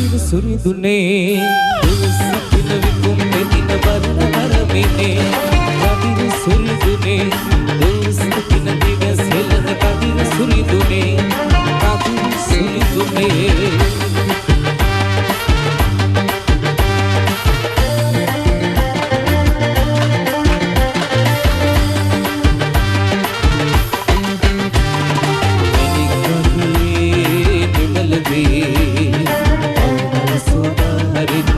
කදිර සුරිදුනේ දුසකින විකුම් මෙදින වරණ වරමිනේ කදිර සුරිදුනේ දුසකින දිග සෙලන කදිර සුරිදුනේ කදිර සුරිදුනේ Hari